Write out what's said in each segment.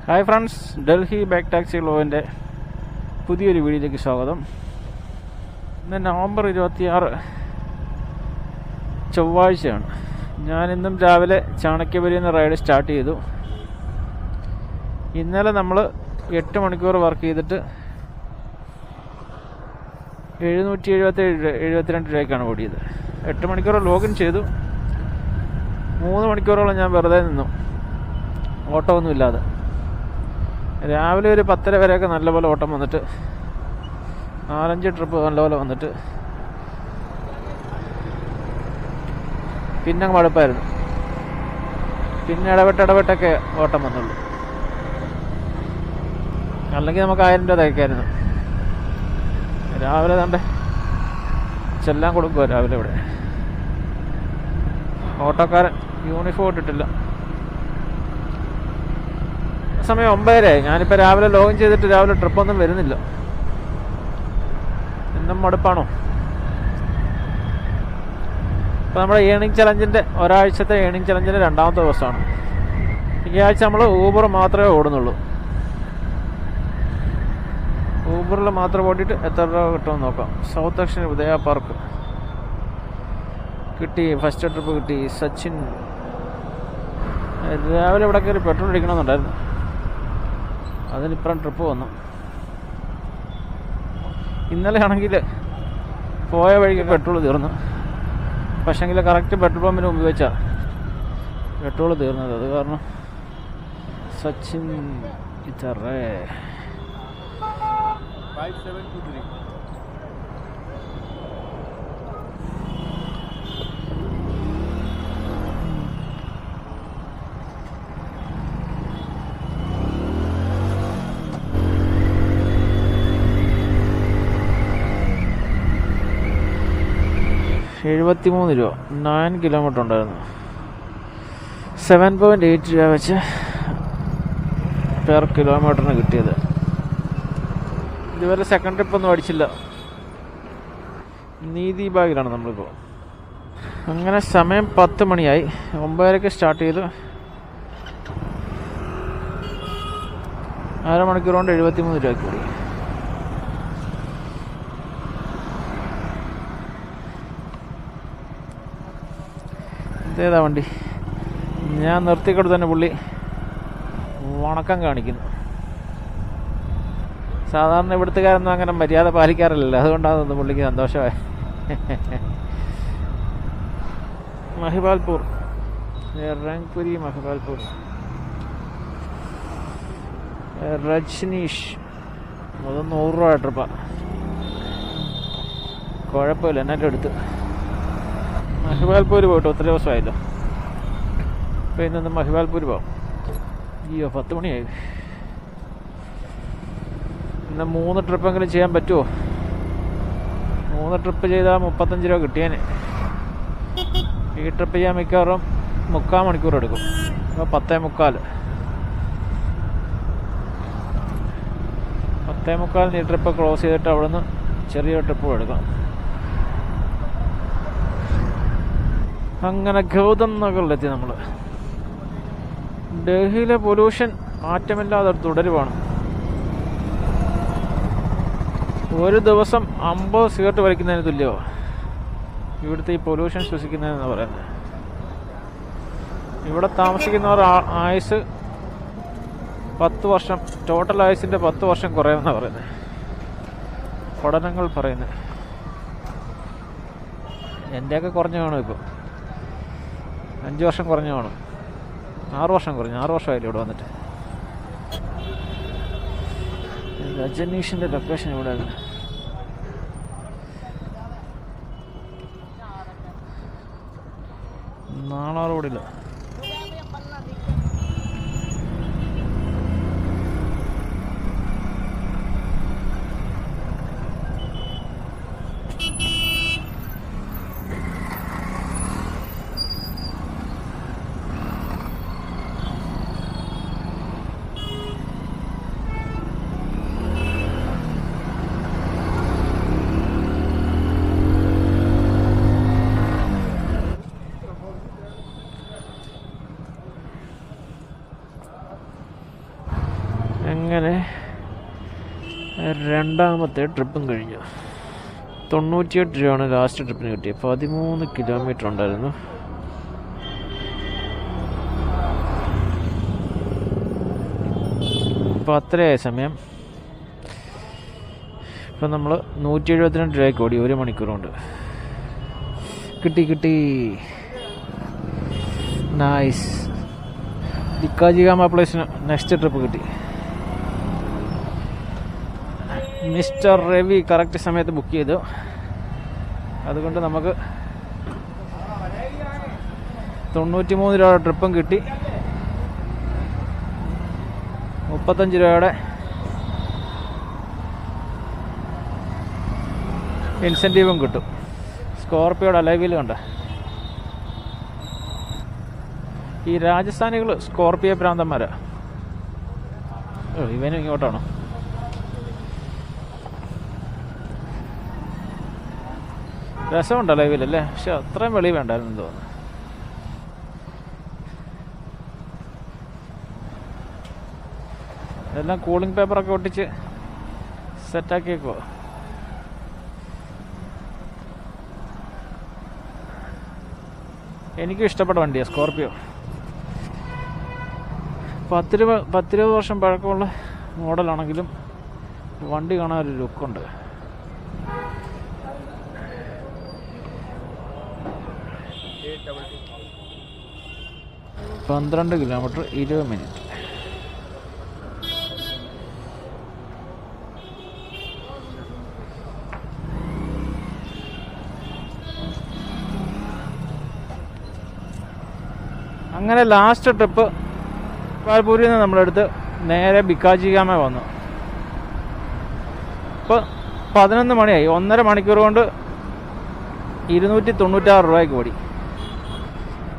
Hi friends, Delhi back taxi വ്ലോഗിൻ്റെ പുതിയൊരു വീഡിയോയിലേക്ക് സ്വാഗതം. ഇന്ന് നവംബർ 26 ചൊവ്വാഴ്ചയാണ്. ഞാനിന്നും രാവിലെ ചാണക്യപുരി എന്ന റൈഡ് സ്റ്റാർട്ട് ചെയ്തു. ഇന്നലെ നമ്മൾ 8 മണിക്കൂർ വർക്ക് ചെയ്തിട്ട് 772 രൂപയ്ക്കാണ് ഓടിയത്. 8 മണിക്കൂർ ലോഗിൻ ചെയ്തു. 3 മണിക്കൂറോളം ഞാൻ വെറുതെ നിന്നു, ഓട്ടമൊന്നുമില്ലാതെ. രാവിലെ ഒരു 10:30 വരെയൊക്കെ നല്ലപോലെ ഓട്ടം വന്നിട്ട് 4-5 ട്രിപ്പ് നല്ലപോലെ വന്നിട്ട് പിന്നെ മടുപ്പായിരുന്നു. പിന്നെ ഇടപെട്ടൊക്കെ ഓട്ടം വന്നുള്ളൂ. അല്ലെങ്കിൽ നമുക്ക് 1000 രൂപ തയ്ക്കായിരുന്നു. രാവിലെ തണ്ടേ ചെല്ലാൻ കൊടുക്കുക. രാവിലെ ഇവിടെ ഓട്ടോക്കാരൻ യൂണിഫോം ഇട്ടിട്ടില്ല. സമയം 9:30 ആയി. ഞാനിപ്പോൾ രാവിലെ ലോഗിൻ ചെയ്തിട്ട് രാവിലെ ട്രിപ്പൊന്നും വരുന്നില്ല. ഇന്നും മടുപ്പാണോ? ഇപ്പോൾ നമ്മുടെ ഏണിംഗ് ചലഞ്ചിൻ്റെ ഒരാഴ്ചത്തെ ഏണിംഗ് ചലഞ്ചിൻ്റെ 2ാമത്തെ ദിവസമാണ്. ഈ ആഴ്ച നമ്മൾ ഊബർ മാത്രമേ ഓടുന്നുള്ളൂ. ഊബറിൽ മാത്രം ഓടിയിട്ട് എത്ര രൂപ കിട്ടുമെന്ന് നോക്കാം. സൗത്ത് ദക്ഷിണ ഉദയ പാർക്ക് കിട്ടി. ഫസ്റ്റ് ട്രിപ്പ് കിട്ടി. സച്ചിൻ രാവിലെ ഇവിടെ കയറി പെട്രോൾ അടിക്കണമെന്നുണ്ടായിരുന്നു. അതിനിപ്പുറം ട്രിപ്പ് വന്നു. ഇന്നലെ ആണെങ്കിൽ പോയ വഴിക്ക് പെട്രോൾ തീർന്നു. പക്ഷേങ്കിൽ കറക്റ്റ് പെട്രോൾ പമ്പിന് മുമ്പ് വെച്ചാൽ പെട്രോൾ തീർന്നത്. അത് കാരണം സച്ചിൻ ഇതറേ 5723 73 രൂപ. 9 കിലോമീറ്റർ ഉണ്ടായിരുന്നു. 7.8 രൂപ വെച്ച് പെർ കിലോമീറ്ററിന് കിട്ടിയത്. ഇതുവരെ സെക്കൻഡ് ട്രിപ്പൊന്നും അടിച്ചില്ല. നീതി ബാഗിലാണ് നമ്മളിപ്പോൾ. അങ്ങനെ സമയം 10 മണിയായി. 9:30 സ്റ്റാർട്ട് ചെയ്തു. അരമണിക്കൂർ കൊണ്ട് 73 രൂപയ്ക്ക് കൂടി. ഏതാ വണ്ടി? ഞാൻ നിർത്തിക്കൊണ്ട് തന്നെ പുള്ളി വണക്കം കാണിക്കുന്നു. സാധാരണ ഇവിടുത്തുകാരൊന്നും അങ്ങനെ മര്യാദ പാലിക്കാറില്ലല്ലോ. അതുകൊണ്ടാണ് പുള്ളിക്ക് സന്തോഷമായി. മഹിപാൽപൂർ, റംഗ്പുരി മഹിപാൽപൂർ. രജ്നീഷ് അത് 100 രൂപ ട്രിപ്പാണ്. കുഴപ്പമില്ല, എന്നാലും എടുത്ത്. മഹിപാൽപൂർ പോയിട്ട് ഒത്തിരി ദിവസമായല്ലോ. അപ്പോൾ ഇന്നൊന്ന് മഹിപാൽപൂർ പോകാം. അയ്യോ, 10 മണിയായി. ഇന്ന് 3 ട്രിപ്പെങ്കിലും ചെയ്യാൻ പറ്റുമോ? 3 ട്രിപ്പ് ചെയ്താൽ 35 രൂപ കിട്ടിയേനെ. ഈ ട്രിപ്പ് ചെയ്യാൻ മിക്കവാറും 3/4 മണിക്കൂർ എടുക്കും. അപ്പോൾ 10:45. 10:45 ഈ ട്രിപ്പ് ക്ലോസ് ചെയ്തിട്ട് അവിടെ നിന്ന് ചെറിയൊരു ട്രിപ്പ് എടുക്കാം. അങ്ങനെ ഗൗതം നഗറിലെത്തി നമ്മൾ. ഡൽഹിയിലെ പൊല്യൂഷൻ മാറ്റമില്ലാതെ തുടരുവാണ്. ഒരു ദിവസം 50 സിഗരറ്റ് വലിക്കുന്നതിന് തുല്യമാണ് ഇവിടുത്തെ ഈ പൊല്യൂഷൻ ശ്വസിക്കുന്നതെന്ന് പറയുന്നത്. ഇവിടെ താമസിക്കുന്നവർ ആയുസ് 10 വർഷം, ടോട്ടൽ ആയുസിൻ്റെ 10 വർഷം കുറയുമെന്നാണ് പറയുന്നത് പഠനങ്ങൾ പറയുന്നത്. എൻ്റെയൊക്കെ കുറഞ്ഞു കാണും. ഇപ്പോൾ 5 വർഷം കുറഞ്ഞു കാണും. 6 വർഷം കുറഞ്ഞു. 6 വർഷമായില്ല ഇവിടെ വന്നിട്ട്. രജനീഷിൻ്റെ ലൊക്കേഷൻ ഇവിടെ ആയിരുന്നു. നാളെ റോഡില്ല. അങ്ങനെ രണ്ടാമത്തെ ട്രിപ്പും കഴിഞ്ഞു. 98 രൂപയാണ് ലാസ്റ്റ് ട്രിപ്പിന് കിട്ടിയത്. 13 കിലോമീറ്റർ ഉണ്ടായിരുന്നു. ഇപ്പോൾ അത്രയായ സമയം. ഇപ്പം നമ്മൾ 172 രൂപയ്ക്ക് ഓടി 1 മണിക്കൂർ കൊണ്ട്. കിട്ടി. നൈസ്. ദിക്കാജിഗാമ പ്ലേസിന് നെക്സ്റ്റ് ട്രിപ്പ് കിട്ടി. മിസ്റ്റർ രവി കറക്റ്റ് സമയത്ത് ബുക്ക് ചെയ്തു. അതുകൊണ്ട് നമുക്ക് 93 രൂപയുടെ ട്രിപ്പും കിട്ടി. 35 രൂപയുടെ ഇൻസെൻറ്റീവും കിട്ടും. സ്കോർപ്പിയോയുടെ അലൈവിൽ കണ്ട ഈ രാജസ്ഥാനികൾ സ്കോർപ്പിയോ പ്രാന്തന്മാരാ. ഇവനും ഇങ്ങോട്ടാണോ? രസമുണ്ട് അലൈവിലല്ലേ, പക്ഷെ അത്രയും വെളി വേണ്ടായിരുന്നു തോന്നുന്നു. എല്ലാം കൂളിംഗ് പേപ്പറൊക്കെ ഒട്ടിച്ച് സെറ്റാക്കിയേക്കോ. എനിക്കും ഇഷ്ടപ്പെട്ട വണ്ടിയാണ് സ്കോർപ്പിയോ. 10-20 വർഷം പഴക്കമുള്ള മോഡലാണെങ്കിലും വണ്ടി കാണാൻ ഒരു ലുക്കുണ്ട്. പന്ത്രണ്ട് കിലോമീറ്റർ 20 മിനിറ്റ്. അങ്ങനെ ലാസ്റ്റ് ട്രിപ്പ് പാൽപൂരിൽ നിന്ന് നമ്മളെടുത്ത് നേരെ ബിക്കാജിഗാമ വന്നു. ഇപ്പോൾ 11 മണിയായി. 1.5 മണിക്കൂർ കൊണ്ട് 296 രൂപയ്ക്ക് ഓടി.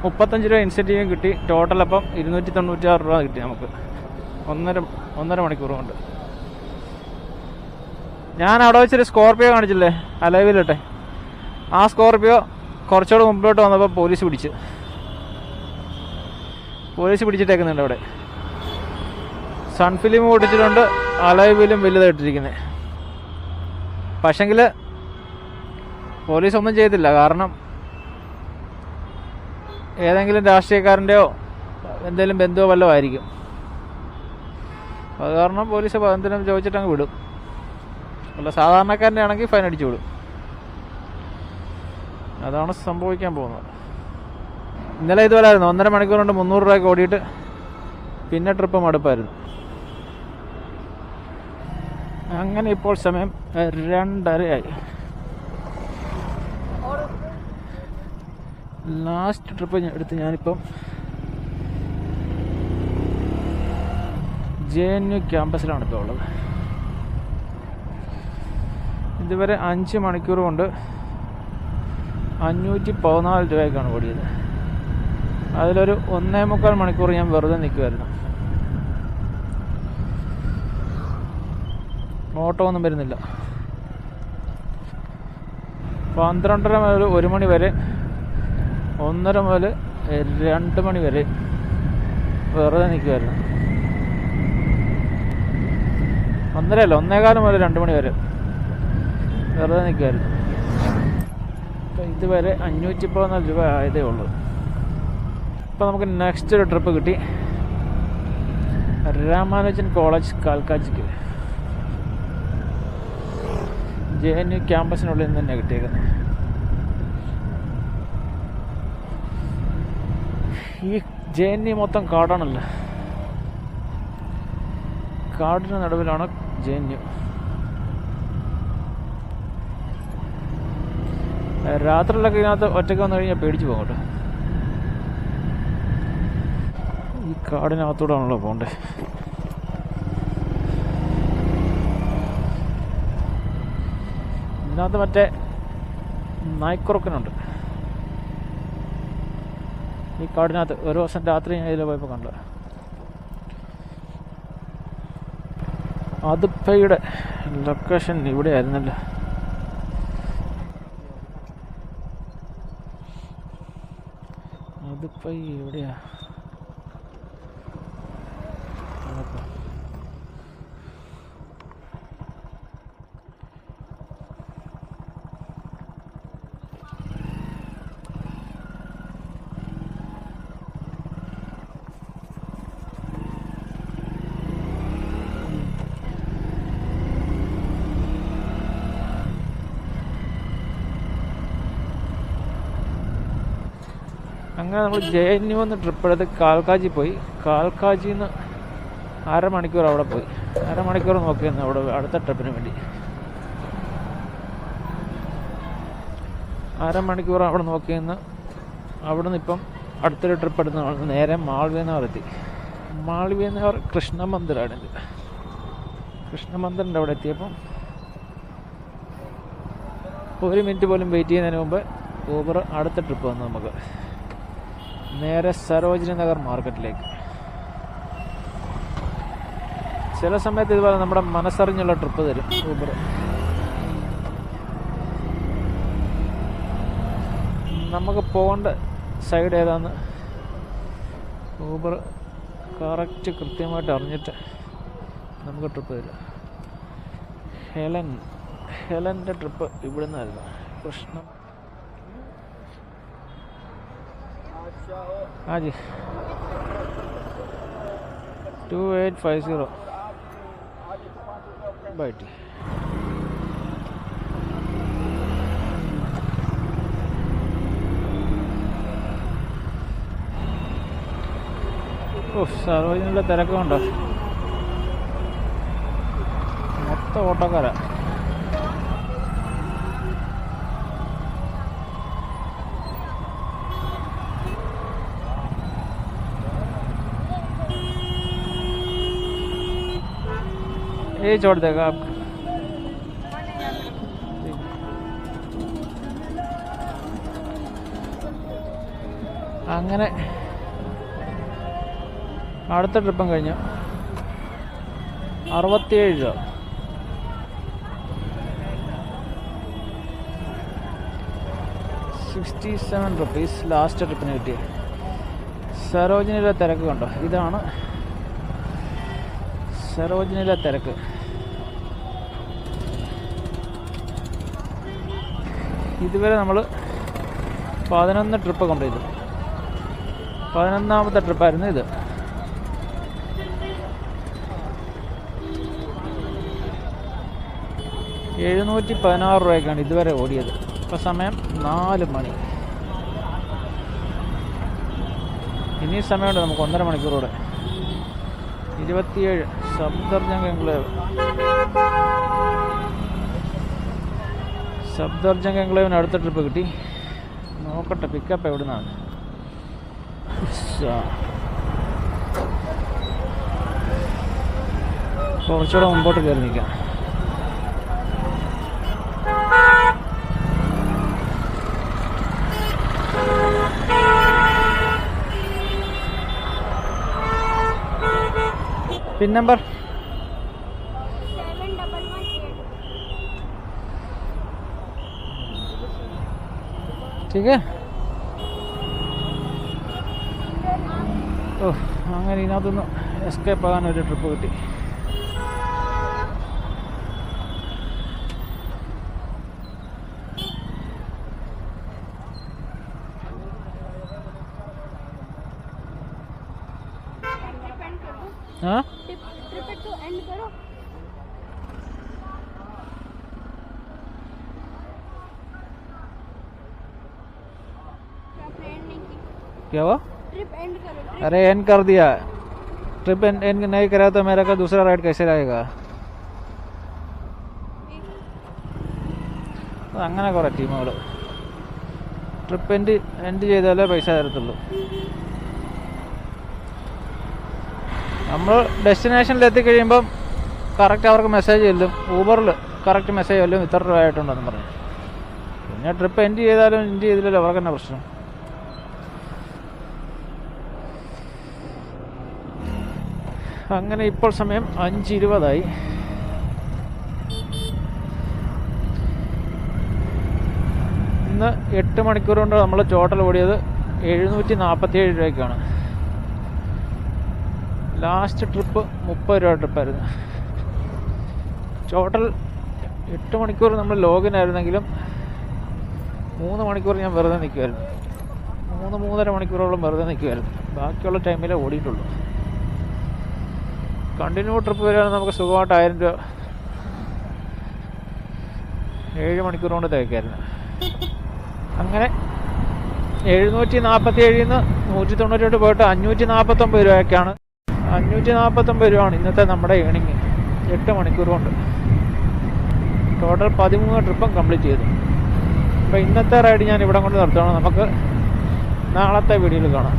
35 രൂപ ഇൻസെൻറ്റീവും കിട്ടി. ടോട്ടൽ അപ്പം 296 രൂപ കിട്ടി നമുക്ക് 1.5 മണിക്കൂർ കൊണ്ട്. ഞാൻ അവിടെ വെച്ചൊരു സ്കോർപ്പിയോ കാണിച്ചില്ലേ അലൈവിലിട്ടെ, ആ സ്കോർപ്പിയോ കുറച്ചുകൂടെ മുമ്പിലോട്ട് വന്നപ്പോൾ പോലീസ് പിടിച്ചിട്ടേക്കുന്നുണ്ട്. അവിടെ സൺഫിലിം ഓടിച്ചിട്ടുണ്ട്, അലൈവിലും വലുതായിട്ടിരിക്കുന്നത്. പക്ഷെങ്കിൽ പോലീസ് ഒന്നും ചെയ്തില്ല. കാരണം ഏതെങ്കിലും രാഷ്ട്രീയക്കാരൻ്റെയോ എന്തെങ്കിലും ബന്ധുവോ വല്ലതും ആയിരിക്കും. അത് കാരണം പോലീസ് എന്തെങ്കിലും ചോദിച്ചിട്ടങ്ങ് വിടും. അല്ല സാധാരണക്കാരൻ്റെ ആണെങ്കിൽ ഫൈൻ അടിച്ചു വിടും. അതാണ് സംഭവിക്കാൻ പോകുന്നത്. ഇന്നലെ ഇതുപോലായിരുന്നു. 1.5 മണിക്കൂർ കൊണ്ട് 300 രൂപയ്ക്ക് ഓടിയിട്ട് പിന്നെ ട്രിപ്പ് മടുപ്പായിരുന്നു. അങ്ങനെ ഇപ്പോൾ സമയം 2:30 ലാസ്റ്റ് ട്രിപ്പ് എടുത്ത് ഞാനിപ്പം JNU ക്യാമ്പസിലാണ് ഇപ്പോൾ ഉള്ളത്. ഇതുവരെ 5 മണിക്കൂർ കൊണ്ട് 514 രൂപയ്ക്കാണ് ഓടിയത്. അതിലൊരു 1.25 മണിക്കൂർ ഞാൻ വെറുതെ നിൽക്കുമായിരുന്നു. ഓട്ടോ ഒന്നും വരുന്നില്ല. 12:30 മുതൽ 1 മണി വരെ, 1:30 മുതൽ 2 മണി വരെ വെറുതെ നിൽക്കുമായിരുന്നു. 1:30 അല്ല, 1:15 മുതൽ 2 മണി വരെ വെറുതെ നിൽക്കുമായിരുന്നു. അപ്പം ഇതുവരെ 514 രൂപ ആയതേ ഉള്ളൂ. ഇപ്പോൾ നമുക്ക് നെക്സ്റ്റ് ഒരു ട്രിപ്പ് കിട്ടി. രാമാനുജൻ കോളേജ് കാൽക്കാജിക്ക് JNU ക്യാമ്പസിനുള്ളിൽ നിന്ന് തന്നെ കിട്ടിയേക്കുന്നത്. ഈ JNU മൊത്തം കാടാണല്ലോ. കാടിന് നടുവിലാണ് JNU. രാത്രിയിലൊക്കെ ഇതിനകത്ത് ഒറ്റയ്ക്ക് വന്നു കഴിഞ്ഞാൽ പേടിച്ചു പോകും കേട്ടോ. ഈ കാടിനകത്തൂടെ ആണല്ലോ പോകണ്ടേ. ഇതിനകത്ത് മറ്റേ നായ്ക്കുറക്കനുണ്ട് ഈ കാടിനകത്ത്. ഒരു ദിവസം രാത്രി ഞാൻ ഇതിൽ പോയപ്പോൾ കണ്ടു. അതുപ്പയുടെ ലൊക്കേഷൻ ഇവിടെ ആയിരുന്നല്ലോ. അതിപ്പോ എവിടെയാ? അങ്ങനെ നമ്മൾ JNU എന്ന് ട്രിപ്പ് എടുത്ത് കാൽക്കാജി പോയി. കാൽക്കാജിയിൽ നിന്ന് അരമണിക്കൂർ അവിടെ പോയി. അരമണിക്കൂർ നോക്കിയിരുന്നു അവിടെ അടുത്ത ട്രിപ്പിന് വേണ്ടി. അരമണിക്കൂർ അവിടെ നോക്കിയെന്ന് അവിടെ നിന്ന് ഇപ്പം അടുത്തൊരു ട്രിപ്പ് എടുത്ത് നേരെ മാൾവ്യനഗർ എത്തി. മാൾവ്യനഗർ കൃഷ്ണ മന്ദിറാണിത്. കൃഷ്ണ മന്ദിറിൻ്റെ അവിടെ എത്തിയപ്പം 1 മിനിറ്റ് പോലും വെയിറ്റ് ചെയ്യുന്നതിന് മുമ്പ് ഊബർ അടുത്ത ട്രിപ്പ് വന്നു നമുക്ക് നേരെ സരോജിനി നഗർ മാർക്കറ്റിലേക്ക്. ചില സമയത്ത് ഇതുപോലെ നമ്മുടെ മനസ്സറിഞ്ഞുള്ള ട്രിപ്പ് തരും ഊബർ. നമുക്ക് പോകേണ്ട സൈഡ് ഏതാന്ന് ഊബർ കറക്റ്റ് കൃത്യമായിട്ട് അറിഞ്ഞിട്ട് നമുക്ക് ട്രിപ്പ് തരും. ഹെലൻ്റെ ട്രിപ്പ് ഇവിടെ നിന്നായിരുന്നു. കൃഷ്ണ हाँ जी 2850 बैठी. സരോജിനിയുടെ തിരക്കുണ്ടോ? മൊത്തം ഓട്ടോക്കാരാ. ये छोड़ देगा आप. അങ്ങനെ അടുത്ത ട്രിപ്പും കഴിഞ്ഞു. 67 രൂപ. ₹67 ലാസ്റ്റ് ട്രിപ്പിന് കിട്ടിയ. സരോജിനിയിലെ തിരക്ക് കണ്ടോ? ഇതാണ് സരോജിനിയിലെ തിരക്ക്. ഇതുവരെ നമ്മൾ 11 ട്രിപ്പ് കംപ്ലീറ്റ് ചെയ്തു. 11ാമത്തെ ട്രിപ്പായിരുന്നു ഇത്. ₹716 ഇതുവരെ ഓടിയത്. ഇപ്പോൾ സമയം 4 മണി. ഇനി സമയമുണ്ട് നമുക്ക് 1.5 മണിക്കൂറൂടെ. 27 സഫ്ദർജംഗ് എൻക്ലേവ്. സഫ്ദർജംഗ് എൻക്ലേവിന് അടുത്ത ട്രിപ്പ് കിട്ടി. നോക്കട്ടെ പിക്കപ്പ് എവിടെ നിന്നാണ്. കുറച്ചുകൂടെ മുമ്പോട്ട് കയറി നിൽക്കാം. Pin number 7118. ठीक है. ഓ അങ്ങനെ ഇതിനകത്തൊന്ന് എസ്കേപ്പ് ആകാൻ ഒരു ട്രിപ്പ് കിട്ടി. हाँ ट्रिप तो एंड करो. क्या हुआ? ट्रिप एंड करो. अरे एंड कर दिया. ट्रिप एंड नहीं करा तो मेरा का दूसरा राइड कैसे रहेगा? അങ്ങനെ കുറേ ടീമുകൾ ട്രിപ്പ് എൻഡ് ചെയ്താലേ പൈസ തരത്തുള്ളൂ. നമ്മൾ ഡെസ്റ്റിനേഷനിൽ എത്തിക്കഴിയുമ്പം കറക്റ്റ് അവർക്ക് മെസ്സേജ് ചെല്ലും. ഊബറിൽ കറക്റ്റ് മെസ്സേജ് ചെല്ലും ഇത്ര രൂപ ആയിട്ടുണ്ടെന്ന് പറഞ്ഞു. പിന്നെ ട്രിപ്പ് എൻഡ് ചെയ്താലും എൻഡ് ചെയ്തില്ലല്ലോ അവർക്ക് തന്നെ പ്രശ്നം. അങ്ങനെ ഇപ്പോൾ സമയം 5:20. ഇന്ന് 8 മണിക്കൂർ കൊണ്ട് നമ്മൾ ടോട്ടൽ ഓടിയത് 747 രൂപയ്ക്കാണ്. ലാസ്റ്റ് ട്രിപ്പ് 30 രൂപ ട്രിപ്പായിരുന്നു. ടോട്ടൽ 8 മണിക്കൂർ നമ്മൾ ലോഗിനായിരുന്നെങ്കിലും 3 മണിക്കൂർ ഞാൻ വെറുതെ നിൽക്കുമായിരുന്നു. 3-3.5 മണിക്കൂറോളം വെറുതെ നിൽക്കുമായിരുന്നു. ബാക്കിയുള്ള ടൈമിലേ ഓടിയിട്ടുള്ളൂ. കണ്ടിന്യൂ ട്രിപ്പ് വരികയാണെങ്കിൽ നമുക്ക് സുഖമായിട്ട് 1000 രൂപ 7 മണിക്കൂർ കൊണ്ട് തികയ്ക്കായിരുന്നു. അങ്ങനെ 747 നിന്ന് 192 പോയിട്ട് 549 രൂപയൊക്കെയാണ്. 549 രൂപയാണ് ഇന്നത്തെ നമ്മുടെ ഏണിങ് 8 മണിക്കൂർ കൊണ്ട്. ടോട്ടൽ 13 ട്രിപ്പും കംപ്ലീറ്റ് ചെയ്തു. അപ്പോൾ ഇന്നത്തെ റൈഡ് ഞാൻ ഇവിടെ കൊണ്ട് നിർത്തണം. നമുക്ക് നാളത്തെ വീഡിയോയിൽ കാണാം.